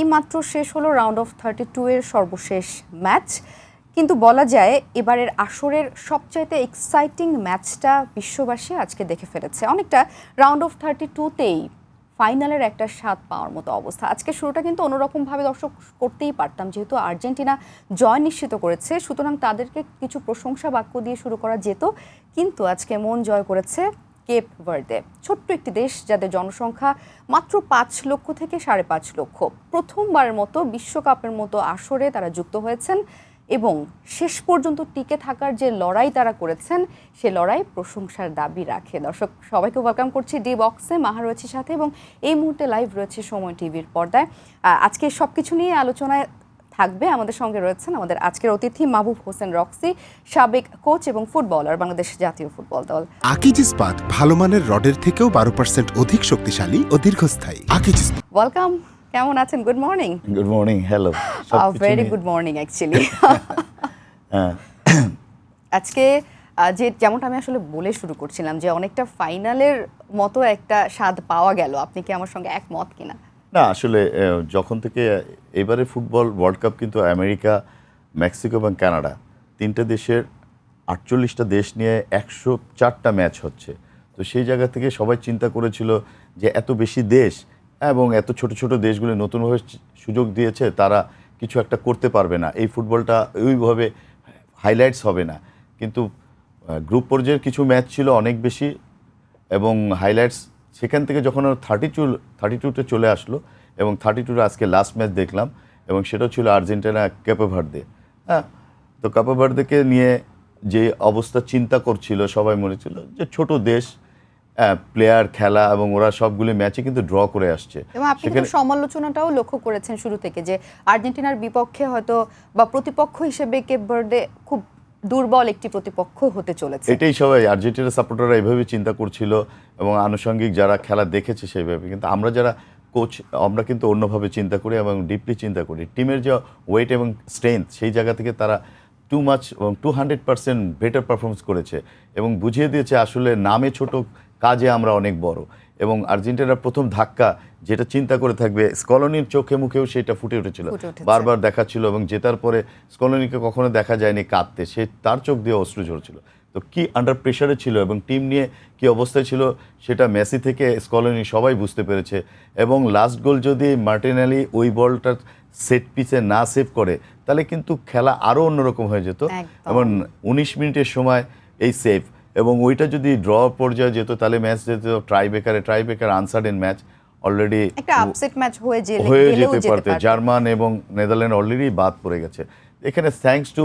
এইমাত্র শেষ হলো রাউন্ড অফ 32 এর সর্বশেষ ম্যাচ, কিন্তু বলা যায় এবারের আসরের সবচাইতে এক্সাইটিং ম্যাচটা বিশ্ববাসী আজকে দেখে ফেলেছে। অনেকটা রাউন্ড অফ 32তেই ফাইনালের একটা স্বাদ পাওয়ার মতো অবস্থা। আজকে শুরুটা কিন্তু অন্যরকমভাবে দর্শক করতেই পারতাম, যেহেতু আর্জেন্টিনা জয় নিশ্চিত করেছে, সুতরাং তাদেরকে কিছু প্রশংসা বাক্য দিয়ে শুরু করা যেত, কিন্তু আজকে মন জয় করেছে কেপ ভার্দে। ছোট্ট একটি দেশ যাদের জনসংখ্যা মাত্র 5 লক্ষ থেকে 5.5 লক্ষ। প্রথমবারের মতো বিশ্বকাপের মতো আসরে তারা যুক্ত হয়েছেন এবং শেষ পর্যন্ত টিকে থাকার যে লড়াই তারা করেছেন, সে লড়াই প্রশংসার দাবি রাখে। দর্শক সবাইকে ওয়েলকাম করছি ডি বক্সে, মাহা রয়েছে সাথে এবং এই মুহূর্তে লাইভ রয়েছে সময় টিভির পর্দায়। আজকে সবকিছু নিয়ে আলোচনায় থাকবে। আমাদের সঙ্গে রয়েছেন আমাদের আজকের অতিথি মাহবুব হোসেন রক্সি, সাবেক কোচ এবং ফুটবলার, বাংলাদেশ জাতীয় ফুটবল দল। আকিজ ইস্পাত ভালো মানের রডের থেকেও 12% অধিক শক্তিশালী ও দীর্ঘস্থায়ী। আকিজ ইস্পাত। ওয়েলকাম, কেমন আছেন? Good morning. Good morning, hello. Very good morning actually. আজকে যেমনটা আমি আসলে বলে শুরু করছিলাম যে অনেকটা ফাইনালের মতো একটা স্বাদ পাওয়া গেল। আপনি কি আমার সঙ্গে একমত কিনা? না, আসলে যখন থেকে এবারে ফুটবল ওয়ার্ল্ড কাপ কিন্তু আমেরিকা, মেক্সিকো এবং কানাডা তিনটে দেশের 48টা দেশ নিয়ে 104টা ম্যাচ হচ্ছে। তো সেই জায়গা থেকে সবাই চিন্তা করেছিল যে এত বেশি দেশ এবং এত ছোট ছোট দেশগুলো নতুনভাবে সুযোগ দিয়েছে, তারা কিছু একটা করতে পারবে না, এই ফুটবলটা ওইভাবে হাইলাইটস হবে না। কিন্তু গ্রুপ পর্যায়ের কিছু ম্যাচ ছিল অনেক বেশি এবং হাইলাইটস সেখান থেকে যখন 32তে চলে আসলো এবং 32 আজকে লাস্ট ম্যাচ দেখলাম এবং সেটা ছিল আর্জেন্টিনা কেপে ভার্দে। হ্যাঁ, তো কেপে ভার্দেকে নিয়ে যে অবস্থা চিন্তা করছিল সবাই, মনে ছিল যে ছোট দেশ, প্লেয়ার, খেলা এবং ওরা সবগুলি ম্যাচে কিন্তু ড্র করে আসছে। এবং আপনি কিন্তু সমালোচনাটাও লক্ষ্য করেছেন শুরু থেকে যে আর্জেন্টিনার বিপক্ষে হয়তো বা প্রতিপক্ষ হিসেবে কেপ ভার্দে খুব দুর্বল একটি প্রতিপক্ষ হতে চলেছে। এটাই সবাই আর্জেন্টিনার সাপোর্টাররা এইভাবে চিন্তা করছিল এবং আনুষঙ্গিক যারা খেলা দেখেছে সেইভাবে। কিন্তু আমরা যারা কোচ, আমরা কিন্তু অন্যভাবে চিন্তা করি এবং ডিপলি চিন্তা করি। টিমের যে ওয়েট এবং স্ট্রেংথ, সেই জায়গা থেকে তারা টু মাচ এবং 200% বেটার পারফরমেন্স করেছে এবং বুঝিয়ে দিয়েছে আসলে নামে ছোট, কাজে আমরা অনেক বড়। এবং আর্জেন্টিনার প্রথম ধাক্কা যেটা চিন্তা করে থাকবে, স্কলনির চোখে মুখেও সেটা ফুটে উঠেছিল, বারবার দেখাচ্ছিল এবং জেতার পরে স্কলনিকে কখনো দেখা যায়নি কাঁদতে, সে তার চোখ দিয়ে অশ্রু ঝরছিল। তো কি আন্ডার প্রেশারে ছিল এবং টিম নিয়ে কি অবস্থায় ছিল সেটা মেসি থেকে স্কলনি সবাই বুঝতে পেরেছে। এবং লাস্ট গোল যদি মার্টিনেলি ওই বলটা সেট পিসে না সেভ করে, তাহলে কিন্তু খেলা আরও অন্যরকম হয়ে যেত। এবং 19 মিনিটের সময় এই সেভ এবং ওইটা যদি ড্র পর্যায়ে যেত, তাহলে ম্যাচ যেত ট্রাইবেকার আনসার্টেন ম্যাচ, অলরেডি একটা আপসেট ম্যাচ হয়ে যেতে পারতে। জার্মান এবং নেদারল্যান্ড অলরেডি বাদ পড়ে গেছে। এখানে থ্যাঙ্কস টু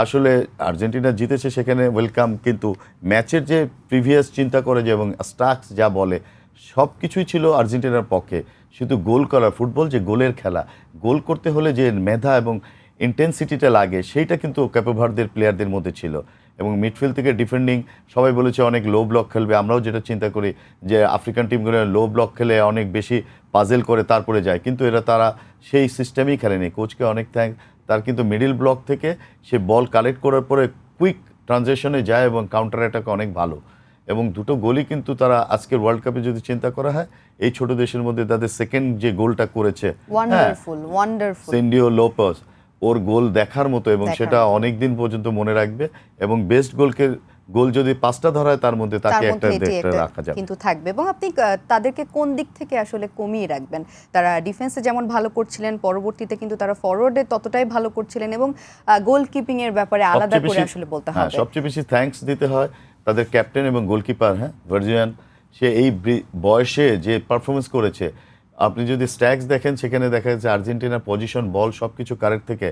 আসলে আর্জেন্টিনা জিতেছে, সেখানে ওয়েলকাম। কিন্তু ম্যাচের যে প্রিভিয়াস চিন্তা করে যে এবং স্টাক্স যা বলে, সব কিছুই ছিল আর্জেন্টিনার পক্ষে। শুধু গোল করা, ফুটবল যে গোলের খেলা, গোল করতে হলে যে মেধা এবং ইন্টেন্সিটিটা লাগে, সেইটা কিন্তু কেপে ভার্দের প্লেয়ারদের মধ্যে ছিল। এবং মিডফিল্ড থেকে ডিফেন্ডিং সবাই বলেছে অনেক লো ব্লক খেলবে। আমরাও যেটা চিন্তা করি যে আফ্রিকান টিমগুলো লো ব্লক খেলে অনেক বেশি পাজেল করে তারপরে যায়, কিন্তু তারা সেই সিস্টেমই খেলেনি। কোচকে অনেক থ্যাঙ্কস, তার কিন্তু মিডিল ব্লক থেকে সে বল কালেক্ট করার পরে কুইক ট্রানজিশনে যায় এবং কাউন্টার অ্যাটাক অনেক ভালো। এবং দুটো গোলই কিন্তু তারা আজকের ওয়ার্ল্ড কাপে যদি চিন্তা করা হয়, এই ছোট দেশের মধ্যে তাদের সেকেন্ড যে গোলটা করেছে, সেন্ডিও লোপেস, ওর গোল দেখার মতো এবং সেটা অনেক দিন পর্যন্ত মনে রাখবে। এবং বেস্ট গোল যদি 5টা ধরা হয়, তার মধ্যে তাকে একটা রাখা যাবে কিন্তু থাকবে। এবং আপনি তাদেরকে কোন দিক থেকে আসলে কমিয়ে রাখবেন? তারা ডিফেন্সে যেমন ভালো করছিলেন, পরবর্তীতে কিন্তু তারা ফরওয়ার্ডে ততটাই ভালো করছিলেন এবং গোলকিপিং এর ব্যাপারে আলাদা করে আসলে বলতে হবে। সবচেয়ে বেশি থ্যাঙ্কস দিতে হয় তাদের ক্যাপ্টেন এবং গোলকিপার, ভার্জিয়ান। সে এই বয়সে যে পারফরমেন্স করেছে, আপনি যদি স্ট্যাক্স দেখেন সেখানে দেখা যাচ্ছে আর্জেন্টিনার পজিশন, বল সব কিছু কারেক্ট থেকে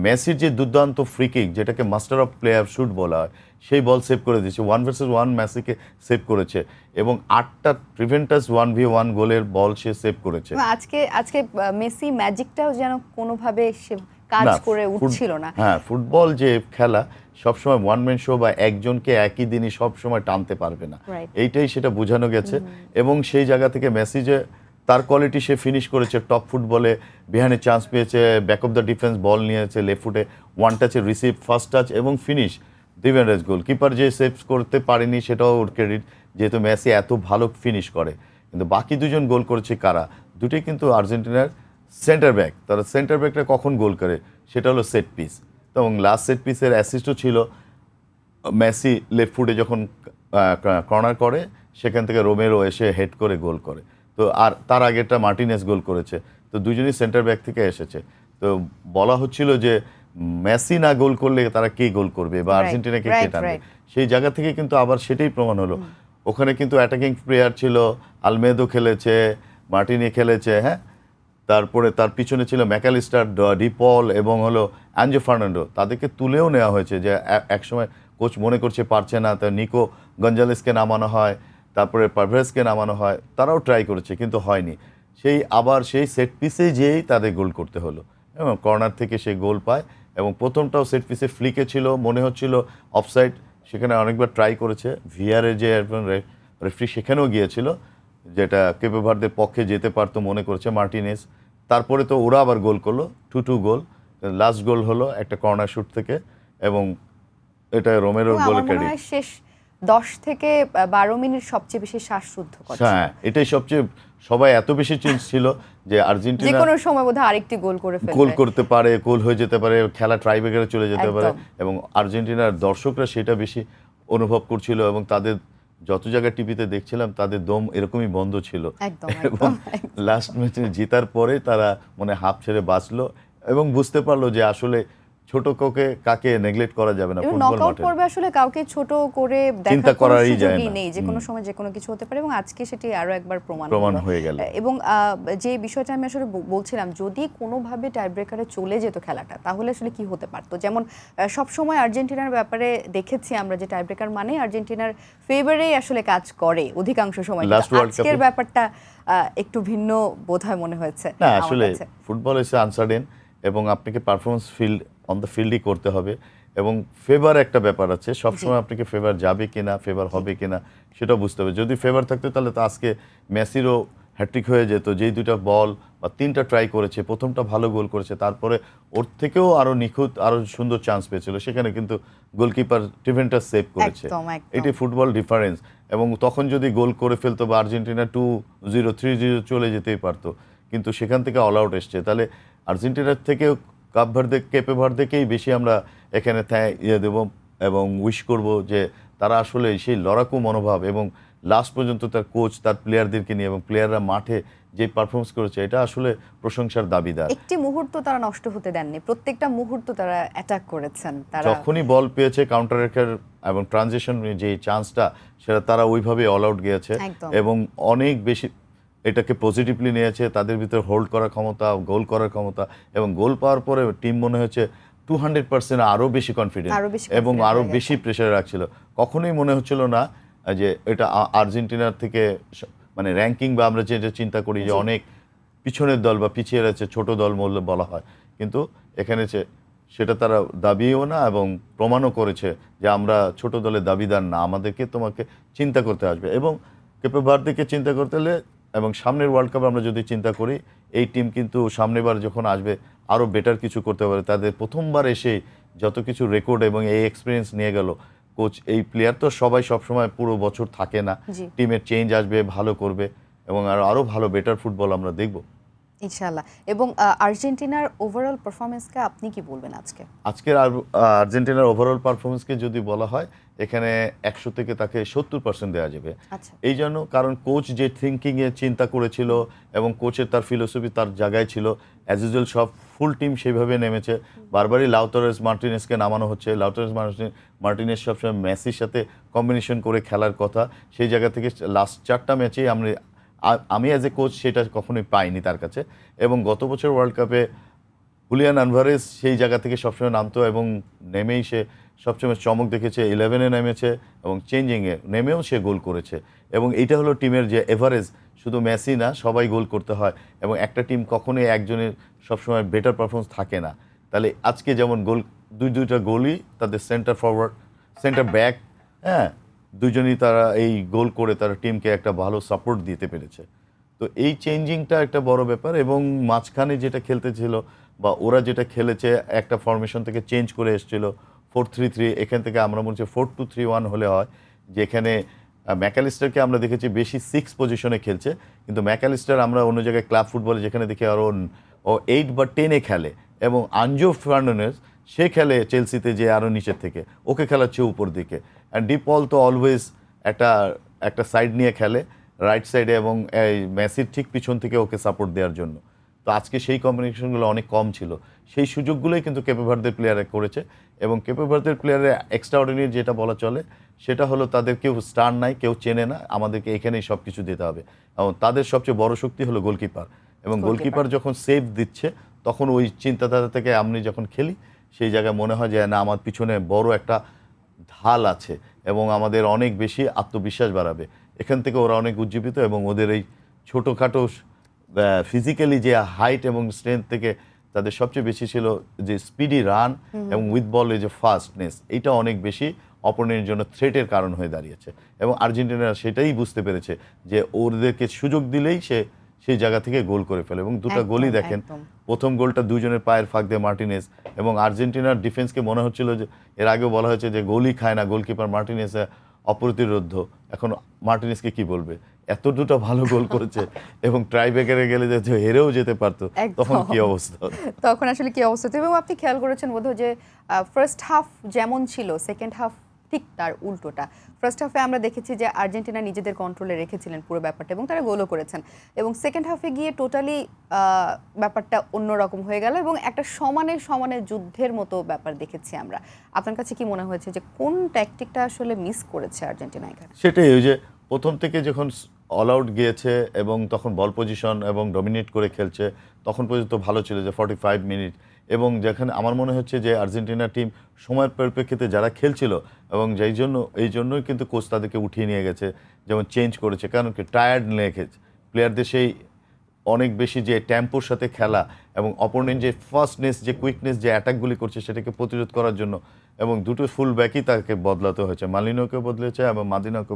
মেসির যে দুর্দান্ত ফ্রি কিক, যেটাকে মাস্টার অফ প্লেয়ার শুট বলা হয়, সেই বল সেভ করে দিয়েছে। 1 ভার্সেস 1 মেসিকে সেভ করেছে এবং 8টা প্রিভেন্টাস 1v1 গোলের বল সে সেভ করেছে। আজকে মেসি ম্যাজিকটাও যেন কোনোভাবে সে কাজ করে উঠছিল না। হ্যাঁ, ফুটবল যে খেলা সবসময় ওয়ান ম্যান শো বা একজনকে একই দিনই সবসময় টানতে পারবে না, এইটাই সেটা বোঝানো গেছে। এবং সেই জায়গা থেকে মেসি যে তার কোয়ালিটি, সে ফিনিশ করেছে টপ ফুটবলে, বিহানে চান্স পেয়েছে, ব্যাক অফ দ্য ডিফেন্স বল নিয়েছে, লেফট ফুটে ওয়ান টাচে রিসিভ, ফার্স্ট টাচ এবং ফিনিশ, ডিফেন্ডার্স গোল। কিপার যে সেভ করতে পারেনি সেটাও ওর ক্রেডিট, যেহেতু মেসি এত ভালো ফিনিশ করে। কিন্তু বাকি দুজন গোল করেছে কারা, দুটোই কিন্তু আর্জেন্টিনার সেন্টার ব্যাক, তারা সেন্টার ব্যাকটা কখন গোল করে সেটা হলো সেট পিস। এবং লাস্ট সেট পিসের অ্যাসিস্টও ছিল মেসি লেফট ফুটে যখন কর্নার করে, সেখান থেকে রোমেরো এসে হেড করে গোল করে। তো আর তার আগেরটা মার্টিনেস গোল করেছে। তো দুজনই সেন্টার ব্যাক থেকে এসেছে। তো বলা হচ্ছিল যে মেসি না গোল করলে তারা কে গোল করবে বা আর্জেন্টিনাকে কে টানবে, সেই জায়গা থেকে কিন্তু আবার সেটাই প্রমাণ হলো। ওখানে কিন্তু অ্যাটাকিং প্লেয়ার ছিল, আলমেদো খেলেছে, মার্টিনি খেলেছে, হ্যাঁ, তারপরে তার পিছনে ছিল ম্যাকালিস্টার, ডিপল এবং হলো অ্যাঞ্জো ফার্নান্ডো। তাদেরকে তুলেও নেওয়া হয়েছে যে একসময় কোচ মনে করছে পারছে না, তো নিকো গঞ্জালেসকে নামানো হয়, তারপরে পারভেজকে নামানো হয়, তারাও ট্রাই করেছে কিন্তু হয়নি। আবার সেই সেট পিসে যেয়েই তাদের গোল করতে হলো এবং কর্নার থেকে সে গোল পায়। এবং প্রথমটাও সেট পিসে ফ্লিকে ছিল, মনে হচ্ছিল অফসাইড, সেখানে অনেকবার ট্রাই করেছে। ভিআরের যে রেফারি সেখানেও গিয়েছিল, যেটা কেপে ভার্দের পক্ষে যেতে পারতো মনে করেছে মার্টিনেস। তারপরে তো ওরা আবার গোল করলো, 2-2 গোল। লাস্ট গোল হলো একটা কর্নার শুট থেকে এবং এটা রোমেরোর গোলের ক্রেডিট। শেষ 10 থেকে 12 মিনিট সবচেয়ে বেশি শ্বাসরুদ্ধ করছে। হ্যাঁ, এটাই সবচেয়ে, সবাই এত বেশি চেঞ্জ ছিল যে আর্জেন্টিনা যে কোনো সময় বোধহয় আরেকটি গোল করে ফেলবে, গোল করতে পারে, গোল হয়ে যেতে পারে, খেলা ট্রাইব্রেকারে চলে যেতে পারে। এবং আর্জেন্টিনার দর্শকরা সেটা বেশি অনুভব করছিল এবং তাদের যত জায়গায় টিভিতে দেখছিলাম তাদের দম এরকমই বন্ধ ছিল। এবং লাস্ট ম্যাচে জেতার পরে তারা মানে হাফ ছেড়ে বাঁচলো এবং বুঝতে পারলো যে আসলে ছোট কাকে নেগলেক্ট করা যাবে না ফুটবল নকআউট মাঠে। পর্বে আসলে কাউকে ছোট করে চিন্তা দেখার করারই কোনো যায় সুযোগই না। নেই, যে কোনো সময় যে কোনো কিছু হতে পারে এবং আজকে সেটি আরো একবার প্রমাণ হয়ে গেল। এবং যে বিষয়টা আমি আসলে বলছিলাম, যদি কোনোভাবে টাই ব্রেকারে চলে যেত খেলাটা, তাহলে আসলে কি হতে পারতো। যেমন সব সময় আর্জেন্টিনার ব্যাপারে দেখেছি আমরা যে টাই ব্রেকার মানে আর্জেন্টিনার ফেভারেই আসলে কাজ করে অধিকাংশ সময়। আজকের ব্যাপারটা একটু ভিন্ন বোধহয় মনে হয়েছে। না, আসলে ফুটবল ইজ আনসার্টেন এবং আপনাকে পারফরমেন্স অন দ্য ফিল্ডই করতে হবে এবং ফেভার একটা ব্যাপার আছে, সবসময় আপনাকে ফেভার যাবে কিনা, ফেভার হবে কিনা সেটা বুঝতে হবে। যদি ফেভার থাকতো তাহলে তো আজকে মেসিরও হ্যাট্রিক হয়ে যেত। যেই দুটা বল বা 3টা ট্রাই করেছে, প্রথমটা ভালো গোল করেছে, তারপরে ওর থেকেও আরো নিখুঁত আরো সুন্দর চান্স পেয়েছিল, সেখানে কিন্তু গোলকিপার টিভেন্টাস সেভ করেছে। এটি ফুটবল ডিফারেন্স। এবং তখন যদি গোল করে ফেলতো বা আর্জেন্টিনা 2-0 3-0 চলে যেতেই পারতো, কিন্তু সেখান থেকে অল আউট এসছে। তাহলে আর্জেন্টিনার থেকেও কেপে ভার্দেকেই বেশি আমরা এখানে দেব এবং উইশ করব যে তারা আসলে সেই লড়াকু মনোভাব এবং লাস্ট পর্যন্ত তার কোচ তার প্লেয়ারদেরকে নিয়ে এবং প্লেয়াররা মাঠে যে পারফরমেন্স করেছে, এটা আসলে প্রশংসার দাবিদার। একটি মুহূর্ত তারা নষ্ট হতে দেননি, প্রত্যেকটা মুহূর্ত তারা অ্যাটাক করেছেন। তারা যখনই বল পেয়েছে কাউন্টার অ্যাটাক এবং ট্রানজিশন যে চান্সটা, সেটা তারা ওইভাবে অল আউট গিয়েছে এবং অনেক বেশি এটাকে পজিটিভলি নিয়েছে। তাদের ভিতরে হোল্ড করার ক্ষমতা, গোল করার ক্ষমতা এবং গোল পাওয়ার পরে টিম মনে হচ্ছে 200% আরও বেশি কনফিডেন্ট এবং আরও বেশি প্রেশারে রাখছিল। কখনোই মনে হচ্ছিল না যে এটা আর্জেন্টিনার থেকে মানে র্যাঙ্কিং বা আমরা যেটা চিন্তা করি যে অনেক পিছনের দল বা পিছিয়ে রয়েছে ছোট দল বলা হয়, কিন্তু এখানে সেটা তারা দাবিও না এবং প্রমাণও করেছে যে আমরা ছোট দলের দাবিদার না, আমাদেরকে তোমাকে চিন্তা করতে আসবে। এবং কেপে ভার্দেকে চিন্তা করতে হলে এবং সামনের ওয়ার্ল্ড কাপে আমরা যদি চিন্তা করি, এই টিম কিন্তু সামনেবার যখন আসবে আরও বেটার কিছু করতে পারে। তাদের প্রথমবার এসে যত কিছু রেকর্ড এবং এই এক্সপিরিয়েন্স নিয়ে গেল কোচ, এই প্লেয়ার তো সবাই সবসময় পুরো বছর থাকে না, টিমের চেঞ্জ আসবে, ভালো করবে এবং আরও ভালো বেটার ফুটবল আমরা দেখব ইনশাআল্লাহ। এবং আর্জেন্টিনার ওভারঅল পারফরমেন্সকে আপনি কি বলবেন আজকের আর্জেন্টিনার ওভারঅল পারফরমেন্সকে যদি বলা হয়, এখানে 100 থেকে তাকে 70% দেওয়া যাবে। এই জন্য কারণ কোচ যে থিঙ্কিংয়ে চিন্তা করেছিল এবং কোচের তার ফিলোসফি তার জায়গায় ছিল, অ্যাজ ইউজুয়াল সব ফুল টিম সেইভাবে নেমেছে। বারবারই লাউতারো মার্টিনেসকে নামানো হচ্ছে। লাউতারো মার্টিনেস সবসময় মেসির সাথে কম্বিনেশন করে খেলার কথা, সেই জায়গা থেকে লাস্ট 4টা ম্যাচেই আমি অ্যাজ এ কোচ সেটা কখনোই পাইনি তার কাছে। এবং গত বছর ওয়ার্ল্ড কাপে হুলিয়ান আলভারেজ সেই জায়গা থেকে সবসময় নামতো এবং নেমেই সে সবসময় চমক দেখেছে। 11-এ নেমেছে এবং চেঞ্জিংয়ে নেমেও সে গোল করেছে। এবং এইটা হলো টিমের যে এভারেজ, শুধু মেসি না, সবাই গোল করতে হয় এবং একটা টিম কখনোই একজনের সবসময় বেটার পারফরমেন্স থাকে না। তাহলে আজকে যেমন দুইটা গোলই তাদের সেন্টার ব্যাক, হ্যাঁ, দুজনই তারা এই গোল করে তারা টিমকে একটা ভালো সাপোর্ট দিতে পেরেছে। তো এই চেঞ্জিংটা একটা বড় ব্যাপার। এবং মাঝখানে যেটা খেলতে ছিল বা ওরা যেটা খেলেছে, একটা ফরমেশন থেকে চেঞ্জ করে এসেছিল 4-3-3, এখান থেকে আমরা মনে হচ্ছে 4-2-3-1 হলে হয়, যেখানে ম্যাকালিস্টারকে আমরা দেখেছি বেশি 6 পজিশনে খেলছে, কিন্তু ম্যাকালিস্টার আমরা অন্য জায়গায় ক্লাব ফুটবলে যেখানে দেখি আরও ও 8 বা 10-এ খেলে এবং আনজো ফার্নান্ডেজ সে খেলে চেলসিতে যে আরও নিচের থেকে, ওকে খেলাচ্ছে উপর দিকে। অ্যান্ড ডিপল তো অলওয়েজ একটা সাইড নিয়ে খেলে রাইট সাইডে এবং এই মেসির ঠিক পিছন থেকে ওকে সাপোর্ট দেওয়ার জন্য। তো আজকে সেই কম্বিনেশনগুলো অনেক কম ছিল, সেই সুযোগগুলোই কিন্তু কেপে ভার্দের প্লেয়ারে করেছে। এবং কেপে ভার্দের প্লেয়ারে এক্সট্রাঅর্ডিনারি যেটা বলা চলে সেটা হলো তাদের কেউ স্টার নাই, কেউ চেনে না, আমাদেরকে এখানেই সব কিছু দিতে হবে। এবং তাদের সবচেয়ে বড় শক্তি হলো গোলকিপার, এবং গোলকিপার যখন সেভ দিচ্ছে তখন ওই চিন্তাধারা থেকে আমি যখন খেলি সেই জায়গায় মনে হয় যে না, আমার পিছনে বড় একটা ঢাল আছে এবং আমাদের অনেক বেশি আত্মবিশ্বাস বাড়াবে। এখান থেকে ওরা অনেক উজ্জীবিত এবং ওদের এই ছোটোখাটো ফিজিক্যালি যে হাইট এবং স্ট্রেংথ থেকে তাদের সবচেয়ে বেশি ছিল যে স্পিডি রান এবং উইথ বলে যে ফাস্টনেস, এইটা অনেক বেশি অপোনেন্টের জন্য থ্রেটের কারণ হয়ে দাঁড়িয়েছে। এবং আর্জেন্টিনা সেটাই বুঝতে পেরেছে যে ওদেরকে সুযোগ দিলেই সেই জায়গা থেকে গোল করে ফেলে। এবং দুটো গোলই দেখেন, প্রথম গোলটা দুজনের পায়ের ফাঁক দিয়ে মার্টিনেজ, এবং আর্জেন্টিনার ডিফেন্সকে মনে হচ্ছিল যে এর আগেও বলা হয়েছে যে গোলই খায় না গোলকিপার মার্টিনেজ, অপ্রতিরোধ্য। এখন মার্টিনেজকে কি বলবে, এত দুটো ভালো গোল করেছে এবং ট্রাইব্রেকারে গেলে যে হেরেও যেতে পারতো, তখন কি অবস্থা, তখন আসলে কি অবস্থা। এবং আপনি খেয়াল করেছেন বোধহয় যে ফার্স্ট হাফ যেমন ছিল সেকেন্ড হাফ ঠিক তার উল্টোটা। ফার্স্ট হাফে আমরা দেখেছি যে আর্জেন্টিনা নিজেদের কন্ট্রোলে রেখেছিলেন পুরো ব্যাপারটা এবং তারা গোলও করেছেন, এবং সেকেন্ড হাফে গিয়ে টোটালি ব্যাপারটা অন্যরকম হয়ে গেল এবং একটা সমানে যুদ্ধের মতো ব্যাপার দেখেছি আমরা। আপনার কাছে কি মনে হয়েছে যে কোন ট্যাকটিকটা আসলে মিস করেছে আর্জেন্টিনা এখানে? সেটাই, ওই যে প্রথম থেকে যখন অল আউট গিয়েছে এবং তখন বল পজিশন এবং ডমিনেট করে খেলছে, তখন পর্যন্ত ভালো ছিল যে 45 মিনিট। এবং যেখানে আমার মনে হচ্ছে যে আর্জেন্টিনা টিম সময়ের পরিপ্রেক্ষিতে যারা খেলছিল এবং এই জন্যই কিন্তু কোচ তাদেরকে উঠিয়ে নিয়ে গেছে, যেমন চেঞ্জ করেছে, কারণ কি টায়ার্ড লেগেছে প্লেয়ারদের, সেই অনেক বেশি যে টেম্পোর সাথে খেলা এবং অপোনেন্ট যে ফাস্টনেস যে কুইকনেস যে অ্যাটাকগুলি করছে সেটাকে প্রতিরোধ করার জন্য। এবং দুটো ফুল ব্যাকই তাকে বদলাতে হয়েছে, মালিনোকে বদলেছে এবং মাদিনাকে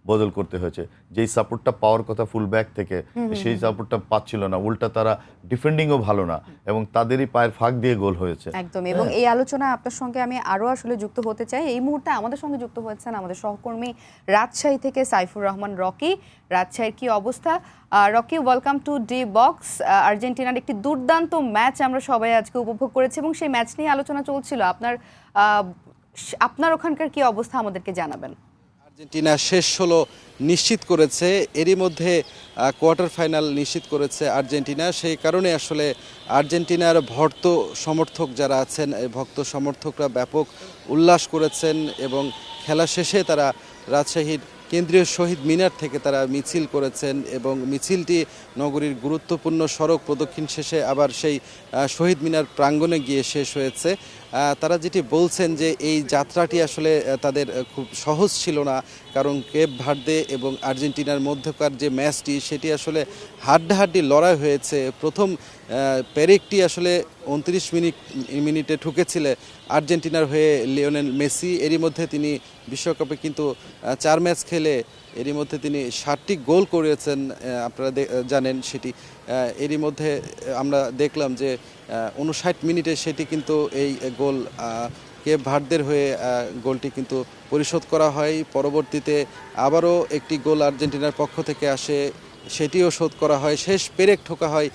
বদল করতে হয়েছে। যেই সাপোর্টটা পাওয়ার কথা ফুল ব্যাক থেকে, সেই সাপোর্টটা পাচ্ছিল না, উল্টা তারা ডিফেন্ডিংও ভালো না এবং তাদেরই পায়ের ফাঁক দিয়ে গোল হয়েছে একদম। এবং এই আলোচনায় আপনার সঙ্গে আমি আরও আসলে যুক্ত হতে চাই। এই মুহূর্তে আমাদের সঙ্গে যুক্ত হয়েছেন আমাদের সহকর্মী রাজশাহী থেকে সাইফুর রহমান রকি। রাজশাহীর কি অবস্থা? Rocky, welcome to D box. আর্জেন্টিনার একটি দুর্দান্ত ম্যাচ আমরা সবাই আজকে উপভোগ করেছি এবং সেই ম্যাচ নিয়ে আলোচনা চলছিল। আপনার ওখানকার কি অবস্থা আমাদেরকে জানাবেন। আর্জেন্টিনা শেষ 16 নিশ্চিত করেছে, এরই মধ্যে কোয়ার্টার ফাইনাল নিশ্চিত করেছে আর্জেন্টিনা। সেই কারণে আসলে আর্জেন্টিনার ভক্ত সমর্থক যারা আছেন, এই ভক্ত সমর্থকরা ব্যাপক উল্লাস করেছেন এবং খেলা শেষে তারা রাজশাহীর কেন্দ্রীয় শহীদ মিনার থেকে তারা মিছিল করেছেন এবং মিছিলটি নগরীর গুরুত্বপূর্ণ সড়ক প্রদক্ষিণ শেষে আবার সেই শহীদ মিনার প্রাঙ্গণে গিয়ে শেষ হয়েছে। তারা যেটি বলছেন যে এই যাত্রাটি আসলে তাদের খুব সহজ ছিল না, কারণ কেপ ভার্দে এবং আর্জেন্টিনার মধ্যকার যে ম্যাচটি সেটি আসলে হাড্ডাহাড্ডি লড়াই হয়েছে। প্রথম পেরেকটি আসলে 29 মিনিটে ঠুকেছিলে আর্জেন্টিনার হয়ে লিওনেল মেসি। এরই মধ্যে তিনি বিশ্বকাপে কিন্তু 4 ম্যাচ খেলে এরই মধ্যে তিনি 7টি গোল করেছেন, আপনারা জানেন সেটি। এরই মধ্যে আমরা দেখলাম যে 59 মিনিটে সেটি কিন্তু এই গোল কেপ ভার্দের হয়ে গোলটি কিন্তু পরিশোধ করা হয়। পরবর্তীতে আবারও একটি গোল আর্জেন্টিনার পক্ষ থেকে আসে, সেটিও শোধ করা হয়। শেষ পেরেক ঠোকা হয়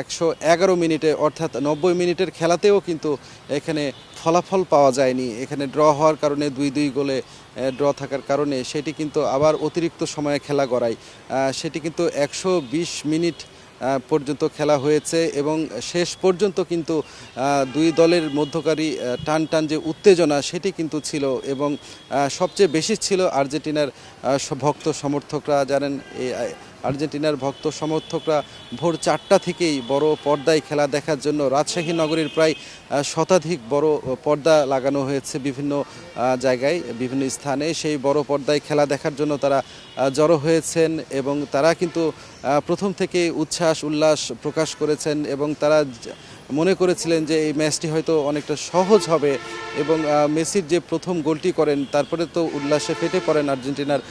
111 মিনিটে, অর্থাৎ 90 মিনিটের খেলাতেও কিন্তু এখানে ফলাফল পাওয়া যায়নি। এখানে ড্র হওয়ার কারণে 2-2 গোলে ড্র থাকার কারণে সেটি কিন্তু আবার অতিরিক্ত সময়ে খেলা গড়ায়। সেটি কিন্তু 120 মিনিট পর্যন্ত খেলা হয়েছে এবং শেষ পর্যন্ত কিন্তু দুই দলের মধ্যকারী টান যে উত্তেজনা সেটি কিন্তু ছিল এবং সবচেয়ে বেশি ছিল আর্জেন্টিনার ভক্ত সমর্থকরা। জানেন, আর্জেন্টিনার ভক্ত সমর্থকরা ভোর 4টা থেকেই বড় পর্দায় খেলা দেখার জন্য রাজশাহী নগরীর প্রায় শতাধিক বড় পর্দা লাগানো হয়েছে বিভিন্ন জায়গায়, বিভিন্ন স্থানে। সেই বড় পর্দায় খেলা দেখার জন্য তারা জড়ো হয়েছেন এবং তারা কিন্তু প্রথম থেকে উচ্ছ্বাস উল্লাস প্রকাশ করেছেন এবং তারা মনে করেছিলেন যে এই ম্যাচটি হয়তো অনেকটা সহজ হবে এবং মেসির যে প্রথম গোলটি করেন তারপরে তো উল্লাসে ফেটে পড়েন আর্জেন্টিনার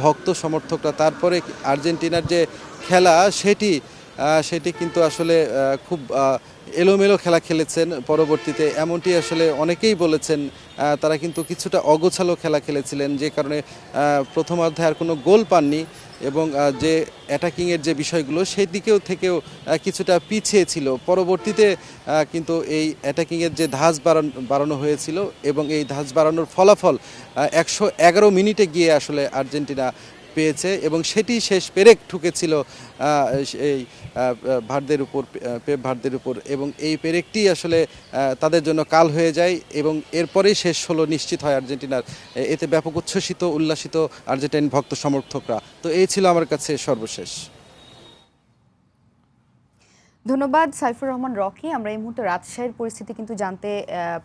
ভক্ত সমর্থকরা। তারপরে আর্জেন্টিনার যে খেলা সেটি কিন্তু আসলে খুব এলোমেলো খেলা খেলেছেন পরবর্তীতে, এমনটি আসলে অনেকেই বলেছেন। তারা কিন্তু কিছুটা অগোছালো খেলা খেলেছিলেন, যে কারণে প্রথমার্ধে আর কোনো গোল পাননি। এবং যে অ্যাটাকিংয়ের যে বিষয়গুলো সেই দিকেও থেকেও কিছুটা পিছিয়ে ছিল। পরবর্তীতে কিন্তু এই অ্যাটাকিংয়ের যে ধাঁচ বাড়ানো হয়েছিল এবং এই ধাঁচ বাড়ানোর ফলাফল 111 মিনিটে গিয়ে আসলে আর্জেন্টিনা পেয়েছে এবং সেটি শেষ পেরেক ঠুকেছিল এই ভারদের উপর, পেপ ভারদের উপর, এবং এই পেরেকটি আসলে তাদের জন্য কাল হয়ে যায় এবং এরপরেই শেষ হলো নিশ্চিত হয় আর্জেন্টিনার। এতে ব্যাপক উচ্ছ্বসিত উল্লাসিত আর্জেন্টাইন ভক্ত সমর্থকরা। তো এই ছিল আমার কাছে সর্বশেষ। ধন্যবাদ সাইফুর রহমান রকি। আমরা এই মুহূর্তে রাজশাহীর পরিস্থিতি কিন্তু জানতে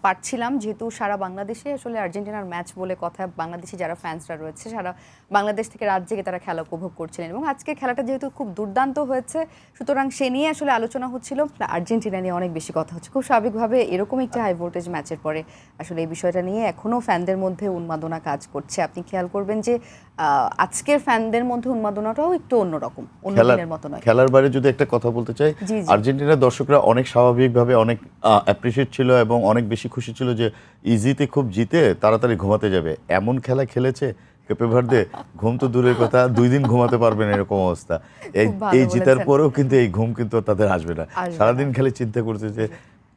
পারছিলাম, যেহেতু সারা বাংলাদেশে আসলে আর্জেন্টিনার ম্যাচ বলে কথা, বাংলাদেশি যারা ফ্যান্সরা রয়েছে সারা বাংলাদেশ থেকে রাত জেগে তারা খেলা উপভোগ করছিলেন এবং আজকের খেলাটা যেহেতু খুব দুর্দান্ত হয়েছে, সুতরাং সে নিয়ে আসলে আলোচনা হচ্ছিল, আর্জেন্টিনা নিয়ে অনেক বেশি কথা হচ্ছে। খুব স্বাভাবিকভাবে এরকম একটি হাই ভোল্টেজ ম্যাচের পরে আসলে এই বিষয়টা নিয়ে এখনও ফ্যানদের মধ্যে উন্মাদনা কাজ করছে। আপনি খেয়াল করবেন যে আজকের ফ্যানদের মধ্যে উন্মাদনাটাও একটু অন্যরকম, অন্য দিনের মতো নয়। খেলার বাইরে যদি একটা কথা বলতে চাই, জি। আর্জেন্টিনার দর্শকরা অনেক স্বাভাবিকভাবে অনেক অ্যাপ্রিসিয়েট ছিল এবং অনেক বেশি খুশি ছিল যে ইজিতে খুব জিতে তাড়াতাড়ি ঘুমাতে যাবে। এমন খেলা খেলেছে কেপে ভার্দে, ঘুম তো দূরের কথা, 2 দিন ঘুমাতে পারবেন এরকম অবস্থা। এই জিতার পরেও কিন্তু এই ঘুম কিন্তু তাদের আসবে না। সারাদিন খালি চিন্তা করছে যে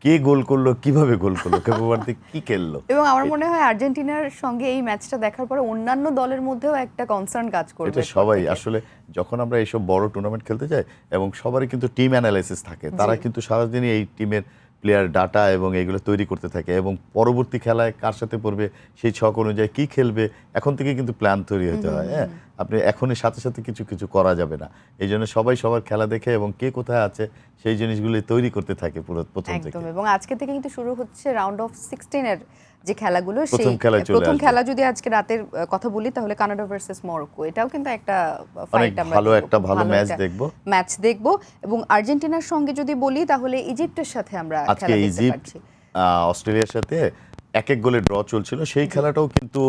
কে গোল করলো, কিভাবে গোল করলো, কেপে ভার্দে কি খেললো। এবং আমার মনে হয় আর্জেন্টিনার সঙ্গে এই ম্যাচটা দেখার পরে অন্যান্য দলের মধ্যেও একটা কনসার্ন কাজ করবে। এটা সবাই আসলে যখন আমরা এইসব বড় টুর্নামেন্ট খেলতে যাই এবং সবারই কিন্তু টিম অ্যানালাইসিস থাকে, তারা কিন্তু সারাদিনই এই টিমের প্লেয়ার ডাটা এবং এগুলো তৈরি করতে থাকে এবং পরবর্তী খেলায় কার সাথে পড়বে সেই ছক অনুযায়ী কি খেলবে এখন থেকে কিন্তু প্ল্যান তৈরি হতে হয়। হ্যাঁ, আপনি এখনই সাথে সাথে কিছু করা যাবে না। এই জন্য সবাই সবার খেলা দেখে এবং কে কোথায় আছে সেই জিনিসগুলো তৈরি করতে থাকে পুরো প্রথম থেকে। একদম। এবং আজকে থেকে কিন্তু শুরু হচ্ছে রাউন্ড অফ 16 এর যে খেলাগুলো, সেই প্রথম খেলা যদি আজকে রাতের কথা বলি তাহলে কানাডা ভার্সেস মরক্কো, এটাও কিন্তু একটা ফাইট, আমরা ভালো ম্যাচ দেখবো। এবং আর্জেন্টিনার সঙ্গে যদি বলি তাহলে ইজিপ্টের সাথে আমরা আজকে ইজিপ্ট অস্ট্রেলিয়ার সাথে 1-1 গোলে ড্র চলছিল, সেই খেলাটাও কিন্তু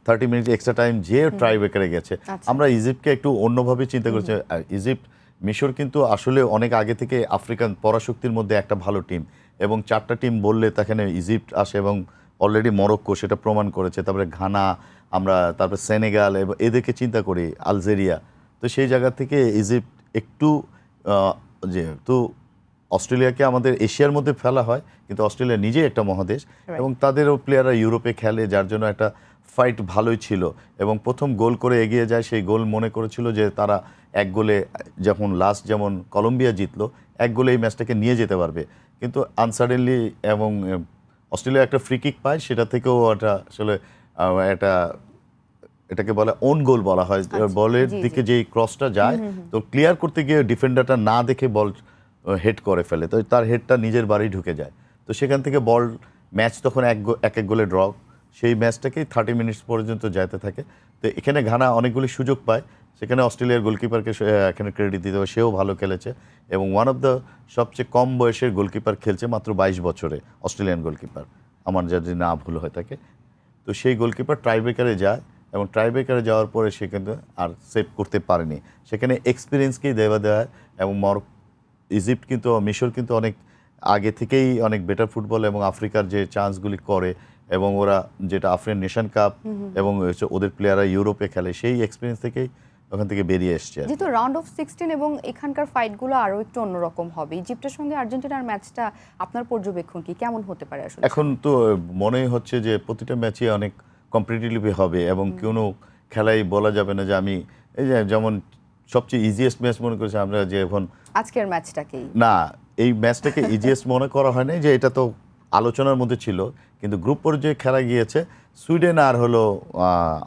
30 মিনিট এক্সট্রা টাইম যে ট্রাই ব্রেকারে গেছে। আমরা ইজিপ্টকে একটু অন্যভাবে চিন্তা করছি। ইজিপ্ট, মিশর কিন্তু আসলে অনেক আগে থেকে আফ্রিকান পরাশক্তির মধ্যে একটা ভালো টিম এবং 4টা টিম বললে সেখানে ইজিপ্ট আসে এবং অলরেডি মরক্কো সেটা প্রমাণ করেছে। তারপরে ঘানা, তারপরে সেনেগাল এবং এদেরকে চিন্তা করি, আলজেরিয়া। তো সেই জায়গা থেকে ইজিপ্ট একটু যেহেতু অস্ট্রেলিয়াকে আমাদের এশিয়ার মধ্যে ফেলা হয়, কিন্তু অস্ট্রেলিয়া নিজেই একটা মহাদেশ এবং তাদেরও প্লেয়াররা ইউরোপে খেলে, যার জন্য একটা ফাইট ভালোই ছিল এবং প্রথম গোল করে এগিয়ে যায়। সেই গোল মনে করেছিল যে তারা 1 গোলে, যখন লাস্ট যেমন কলম্বিয়া জিতলো, 1 গোলে এই ম্যাচটাকে নিয়ে যেতে পারবে, কিন্তু আনসাডেনলি এবং অস্ট্রেলিয়া একটা ফ্রি কিক পায়, সেটা থেকেও একটা আসলে এটাকে বলে ওন গোল বলা হয়। বলের দিকে যে ক্রসটা যায়, তো ক্লিয়ার করতে গিয়ে ডিফেন্ডারটা না দেখে বল হেড করে ফেলে, তো তার হেডটা নিজের বাড়ি ঢুকে যায়। তো সেখান থেকে ম্যাচ তখন 1-1 গোলে ড্র, সেই ম্যাচটাকেই 30 মিনিটস পর্যন্ত যেতে থাকে। তো এখানে ঘানা অনেকগুলি সুযোগ পায়, সেখানে অস্ট্রেলিয়ার গোলকিপারকে এখানে ক্রেডিট দিতে হবে, সেও ভালো খেলেছে এবং ওয়ান অফ দ্য সবচেয়ে কম বয়সের গোলকিপার খেলছে, মাত্র 22 বছরে অস্ট্রেলিয়ান গোলকিপার, আমার যদি না ভুল হয় থাকে। তো সেই গোলকিপার ট্রাইব্রেকারে যায় এবং ট্রাইব্রেকারে যাওয়ার পরে সে কিন্তু আর সেভ করতে পারেনি। সেখানে এক্সপিরিয়েন্সকেই দেওয়া দেয় এবং ইজিপ্ট কিন্তু, মিশর কিন্তু অনেক আগে থেকেই অনেক বেটার ফুটবল এবং আফ্রিকার যে চান্সগুলি করে এবং ওরা যেটা আফ্রিকান নেশন কাপ এবং ওদের প্লেয়াররা ইউরোপে খেলে, সেই এক্সপিরিয়েন্স থেকেই ওখান থেকে বেরিয়ে এসছে। যেহেতু রাউন্ড অফ 16 এবং এখানকার ফাইটগুলো আরও একটু অন্যরকম হবে, ইজিপ্টের সঙ্গে আর্জেন্টিনার ম্যাচটা আপনার পর্যবেক্ষণ কি, কেমন হতে পারে আসলে? এখন তো মনে হচ্ছে যে প্রতিটা ম্যাচই অনেক কম্পিটিটিভলি হবে এবং কোনো খেলাই বলা যাবে না যে আমি এই যে যেমন সবচেয়ে ইজিয়েস্ট ম্যাচ মনে করেছি আমরা, যে এখন আজকের ম্যাচটাকেই না, এই ম্যাচটাকে ইজিয়েস্ট মনে করা হয় না, যে এটা তো আলোচনার মধ্যে ছিল, কিন্তু গ্রুপ পর্যায়ে খেলা গিয়েছে সুইডেন আর হলো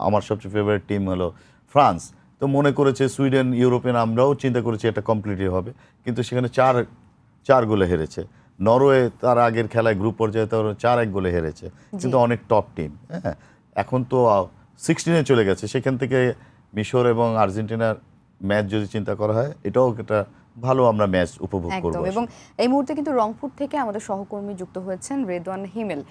আমার সবচেয়ে ফেভারিট টিম হলো ফ্রান্স। তো মনে করেছে সুইডেন ইউরোপিয়ান, আমরাও চিন্তা করেছি এটা কমপ্লিটলি হবে, কিন্তু সেখানে 4 গোলে হেরেছে। নরওয়ে তার আগের খেলায় গ্রুপ পর্যায়ে তার 4-1 গোলে হেরেছে, কিন্তু অনেক টপ টিম। হ্যাঁ, এখন তো 16-এ চলে গেছে। সেখান থেকে মিশর এবং আর্জেন্টিনার ম্যাচ যদি চিন্তা করা হয়, এটাও একটা ভালো আমরা ম্যাচ উপভোগ করব। একদম। এবং এই মুহূর্তে কিন্তু রংপুর থেকে আমাদের সহকর্মী যুক্ত হয়েছেন রেদওয়ান হিমেল।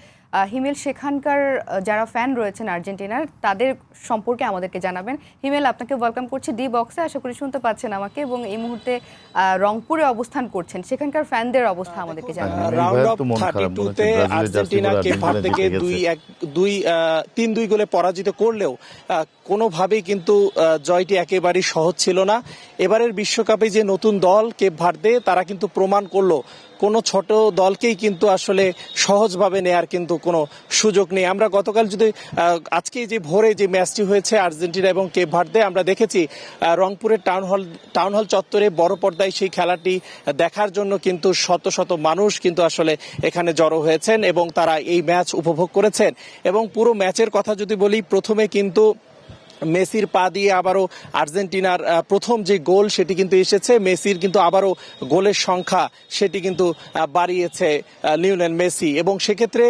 হিমেল, সেখানকার যারা ফ্যান রয়েছেন আর্জেন্টিনার, তাদের সম্পর্কে আমাদেরকে জানাবেন। হিমেল, আপনাকে ওয়েলকাম করছি ডি বক্সে, আশা করি শুনতে পাচ্ছেন আমাকে, এবং এই মুহূর্তে রংপুরে অবস্থান করছেন, সেখানকার ফ্যানদের অবস্থা আমাদেরকে জানাবেন। রাউন্ড অফ 32-তে আর্জেন্টিনা কেপ ভার্দেকে 3-2 গোলে পরাজিত করলেও কোনোভাবেই কিন্তু জয়টি একেবারেই সহজ ছিল না। এবারের বিশ্বকাপে যে নতুন দল কেপ ভার্দে, তারা কিন্তু প্রমাণ করলো কোনো ছোট দলকেই কিন্তু আসলে সহজভাবে নেয়ার কিন্তু কোনো সুযোগ নেই। আমরা গতকাল যদি আজকে যে ভোরে যে ম্যাচটি হয়েছে আর্জেন্টিনা এবং কেপ ভার্দে, আমরা দেখেছি রংপুরের টাউন হল চত্বরে বড় পর্দায় সেই খেলাটি দেখার জন্য কিন্তু শত শত মানুষ কিন্তু আসলে এখানে জড়ো হয়েছেন এবং তারা এই ম্যাচ উপভোগ করেছেন। এবং পুরো ম্যাচের কথা যদি বলি, প্রথমে কিন্তু মেসির পা দিয়ে আবারও আর্জেন্টিনার প্রথম যে গোল সেটি কিন্তু এসেছে। মেসির কিন্তু আবারও গোলের সংখ্যা সেটি কিন্তু বাড়িয়েছে লিওনেল মেসি, এবং সেক্ষেত্রে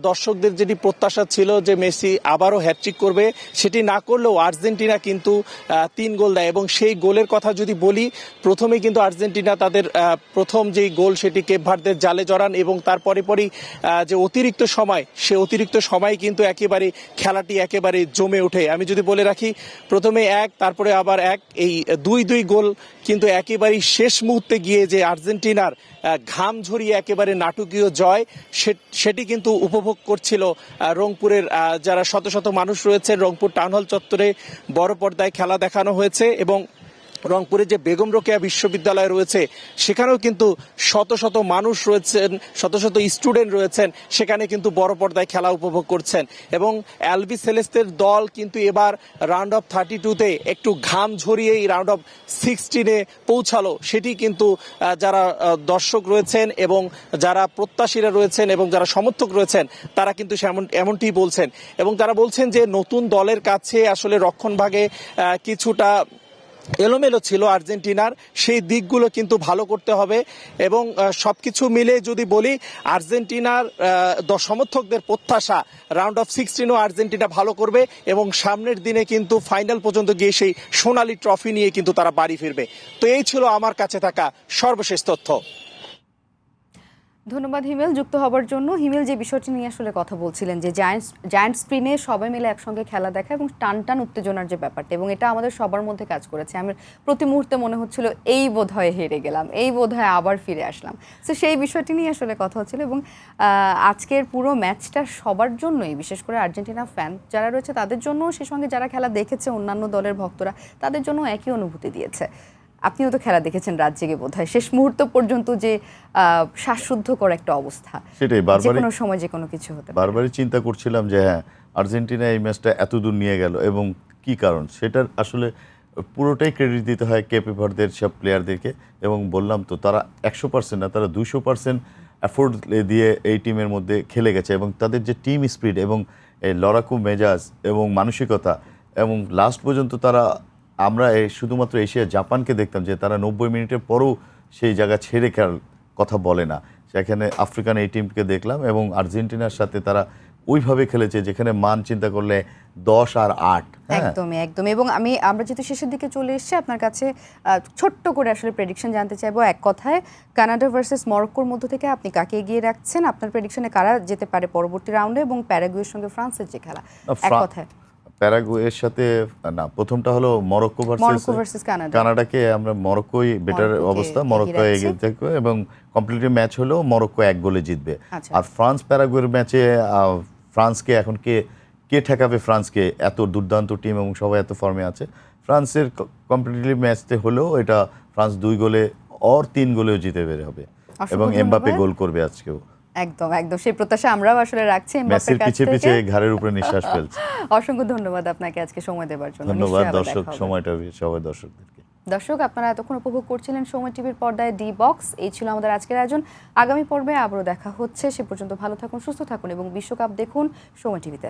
দর্শকদের যেটি প্রত্যাশা ছিল যে মেসি আবারও হ্যাটট্রিক করবে, সেটি না করলেও আর্জেন্টিনা কিন্তু 3 গোল দেয়। এবং সেই গোলের কথা যদি বলি, প্রথমেই কিন্তু আর্জেন্টিনা তাদের প্রথম যেই গোল সেটি কেপ ভার্দের জালে জড়ান, এবং তারপরে পরই যে অতিরিক্ত সময়, সে অতিরিক্ত সময় কিন্তু একেবারে খেলাটি একেবারে জমে ওঠে। আমি যদি বলে রাখি, প্রথমে 1, তারপরে আবার 1, এই 2-2 গোল কিন্তু একেবারে শেষ মুহূর্তে গিয়ে যে আর্জেন্টিনার ঘাম ঝরিয়ে একেবারে নাটকীয় জয়, সেটি কিন্তু উপভোগ করছিল রংপুরের যারা শত শত মানুষ রয়েছে। রংপুর টাউন হল চত্বরে বড় পর্দায় খেলা দেখানো হয়েছে, এবং রংপুরে যে বেগম রোকেয়া বিশ্ববিদ্যালয় রয়েছে সেখানেও কিন্তু শত শত মানুষ রয়েছেন, শত শত স্টুডেন্ট রয়েছেন, সেখানে কিন্তু বড় পর্দায় খেলা উপভোগ করছেন। এবং অ্যালবি সেলেস্তের দল কিন্তু এবার রাউন্ড অফ 32-তে একটু ঘাম ঝরিয়ে এই রাউন্ড অফ 16-এ পৌঁছালো। সেটি কিন্তু যারা দর্শক রয়েছেন এবং যারা প্রত্যাশীরা রয়েছেন এবং যারা সমর্থক রয়েছেন, তারা কিন্তু এমনটি বলছেন, এবং তারা বলছেন যে নতুন দলের কাছে আসলে রক্ষণভাগে কিছুটা এলোমেলো ছিল আর্জেন্টিনার, সেই দিকগুলো কিন্তু ভালো করতে হবে। এবং সবকিছু মিলে যদি বলি, আর্জেন্টিনার সমর্থকদের প্রত্যাশা রাউন্ড অফ 16ও আর্জেন্টিনা ভালো করবে, এবং সামনের দিনে কিন্তু ফাইনাল পর্যন্ত গিয়ে সেই সোনালী ট্রফি নিয়ে কিন্তু তারা বাড়ি ফিরবে। তো এই ছিল আমার কাছে থাকা সর্বশেষ তথ্য। ধন্যবাদ হিমেল যুক্ত হবার জন্য। হিমেল, যে বিষয়টি নিয়ে আসলে কথা বলছিলেন, যে জায়ান্ট স্ক্রিনে সবাই মিলে একসঙ্গে খেলা দেখা এবং টান উত্তেজনার যে ব্যাপারটা, এবং এটা আমাদের সবার মধ্যে কাজ করেছে। আমার প্রতি মুহূর্তে মনে হচ্ছিল এই বোধহয় হেরে গেলাম, এই বোধহয় আবার ফিরে আসলাম। তো সেই বিষয়টি নিয়ে আসলে কথা হচ্ছিল, এবং আজকের পুরো ম্যাচটা সবার জন্যই, বিশেষ করে আর্জেন্টিনা ফ্যান যারা রয়েছে তাদের জন্য, সে সঙ্গে যারা খেলা দেখেছে অন্যান্য দলের ভক্তরা, তাদের জন্য একই অনুভূতি দিয়েছে। আপনিও তো খেলা দেখেছেন রাত জেগে, বোধহয় শেষ মুহূর্ত পর্যন্ত যে শ্বাসরুদ্ধকর একটা অবস্থা, সেটাই যে কোনো সময় যে কোনো কিছু হতে পারে। বারবারই চিন্তা করছিলাম যে হ্যাঁ, আর্জেন্টিনা এই ম্যাচটা এত দূর নিয়ে গেল এবং কি কারণ, সেটার আসলে পুরোটাই ক্রেডিট দিতে হয় কেপ ভার্দের সব প্লেয়ারদেরকে। এবং বললাম তো, তারা 100% না, তারা 200% এফোর্ট দিয়ে এই টিমের মধ্যে খেলে গেছে, এবং তাদের যে টিম স্পিরিট এবং এই লড়াকু মেজাজ এবং মানসিকতা, এবং লাস্ট পর্যন্ত তারা, আমরা শুধুমাত্র এশিয়া জাপানকে দেখতাম যে তারা 90 মিনিটের পরও সেই জায়গা ছেড়ে খেলার কথা বলে না, সেখানে আফ্রিকান এই টিমকে দেখলাম, এবং আর্জেন্টিনার সাথে তারা ওইভাবে খেলেছে যেখানে মান চিন্তা করলে 10 আর 8। একদমই। এবং আমরা যেহেতু শেষের দিকে চলে এসেছি, আপনার কাছে ছোট্ট করে আসলে প্রেডিকশন জানতে চাইবো। এক কথায়, কানাডা ভার্সেস মরক্কোর মধ্য থেকে আপনি কাকে এগিয়ে রাখছেন? আপনার প্রেডিকশনে কারা যেতে পারে পরবর্তী রাউন্ডে, এবং প্যারাগুয়ের সঙ্গে ফ্রান্সের যে খেলা, এক কথায়। প্যারাগুয়ের সাথে না, প্রথমটা হলো মরক্কো ভার্সেস কানাডাকে আমরা মরক্কোই বেটার অবস্থা, মরক্কো এগিয়ে থাকবে, এবং কমপ্লিটলি ম্যাচ হলো মরক্কো 1 গোলে জিতবে। আর ফ্রান্স প্যারাগুয়ের ম্যাচে ফ্রান্সকে এখন কে ঠেকাবে? ফ্রান্সকে, এত দুর্দান্ত টিম এবং সবাই এত ফর্মে আছে। ফ্রান্সের কমপ্লিটলি ম্যাচতে হলেও এটা ফ্রান্স 2 গোলে আর 3 গোলেও জিতে বের হবে, এবং এমবাপ্পে গোল করবে আজকেও। একদম সেই প্রত্যাশা আমরাও আসলে রাখছি এমবাপ্পের কাছ থেকে। পিছে ঘাড়ের উপরে নিঃশ্বাস ফেলছে। অসংখ্য ধন্যবাদ আপনাকে আজকে সময় দেওয়ার জন্য। ধন্যবাদ সময়টা সবাই দর্শকদেরকে। দর্শক, আপনারা এতক্ষণ উপভোগ করছিলেন সময় টিভির পর্দায় ডি বক্স। এই ছিল আমাদের আজকের আয়োজন। আগামী পর্বে আবারও দেখা হচ্ছে। সে পর্যন্ত ভালো থাকুন, সুস্থ থাকুন, এবং বিশ্বকাপ দেখুন সময় টিভিতে।